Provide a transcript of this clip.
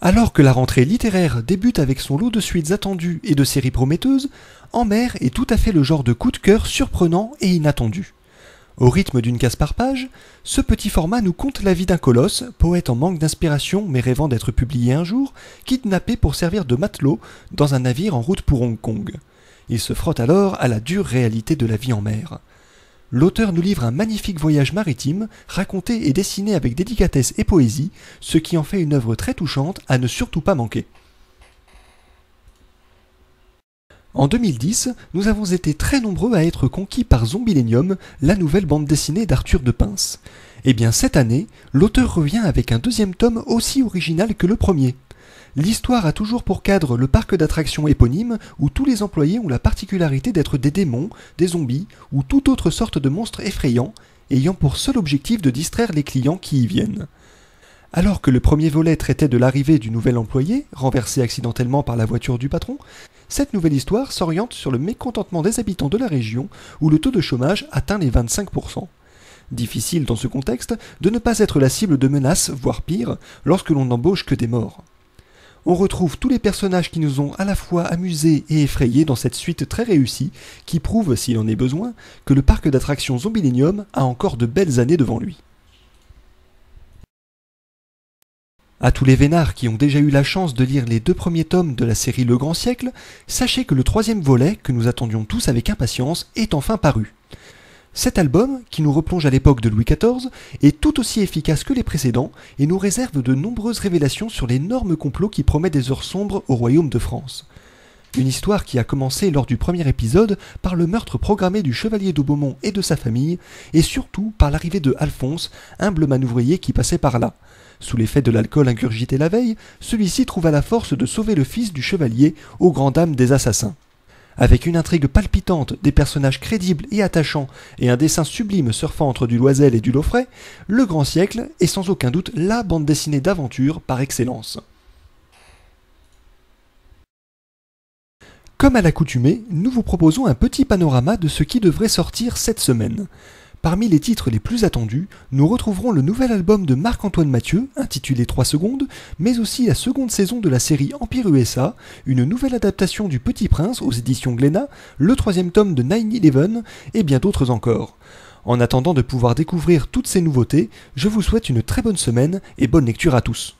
Alors que la rentrée littéraire débute avec son lot de suites attendues et de séries prometteuses, En mer est tout à fait le genre de coup de cœur surprenant et inattendu. Au rythme d'une case par page, ce petit format nous conte la vie d'un colosse, poète en manque d'inspiration mais rêvant d'être publié un jour, kidnappé pour servir de matelot dans un navire en route pour Hong Kong. Il se frotte alors à la dure réalité de la vie en mer. L'auteur nous livre un magnifique voyage maritime, raconté et dessiné avec délicatesse et poésie, ce qui en fait une œuvre très touchante à ne surtout pas manquer. En 2010, nous avons été très nombreux à être conquis par Zombillenium, la nouvelle bande dessinée d'Arthur de Pince. Et bien cette année, l'auteur revient avec un deuxième tome aussi original que le premier. L'histoire a toujours pour cadre le parc d'attractions éponyme où tous les employés ont la particularité d'être des démons, des zombies ou toute autre sorte de monstres effrayants, ayant pour seul objectif de distraire les clients qui y viennent. Alors que le premier volet traitait de l'arrivée du nouvel employé, renversé accidentellement par la voiture du patron, cette nouvelle histoire s'oriente sur le mécontentement des habitants de la région où le taux de chômage atteint les 25%. Difficile dans ce contexte de ne pas être la cible de menaces, voire pire, lorsque l'on n'embauche que des morts. On retrouve tous les personnages qui nous ont à la fois amusés et effrayés dans cette suite très réussie, qui prouve, s'il en est besoin, que le parc d'attractions Zombillenium a encore de belles années devant lui. À tous les vénards qui ont déjà eu la chance de lire les 2 premiers tomes de la série Le Grand Siècle, sachez que le 3e volet, que nous attendions tous avec impatience, est enfin paru. Cet album, qui nous replonge à l'époque de Louis XIV, est tout aussi efficace que les précédents et nous réserve de nombreuses révélations sur l'énorme complot qui promet des heures sombres au royaume de France. Une histoire qui a commencé lors du premier épisode par le meurtre programmé du chevalier de Beaumont et de sa famille, et surtout par l'arrivée de Alphonse, humble manouvrier qui passait par là. Sous l'effet de l'alcool ingurgité la veille, celui-ci trouva la force de sauver le fils du chevalier aux grandes dames des assassins. Avec une intrigue palpitante, des personnages crédibles et attachants et un dessin sublime surfant entre du Loisel et du Laufray, Le Grand Siècle est sans aucun doute la bande dessinée d'aventure par excellence. Comme à l'accoutumée, nous vous proposons un petit panorama de ce qui devrait sortir cette semaine. Parmi les titres les plus attendus, nous retrouverons le nouvel album de Marc-Antoine Mathieu, intitulé 3 secondes, mais aussi la seconde saison de la série Empire USA, une nouvelle adaptation du Petit Prince aux éditions Glénat, le 3e tome de 9/11 et bien d'autres encore. En attendant de pouvoir découvrir toutes ces nouveautés, je vous souhaite une très bonne semaine et bonne lecture à tous.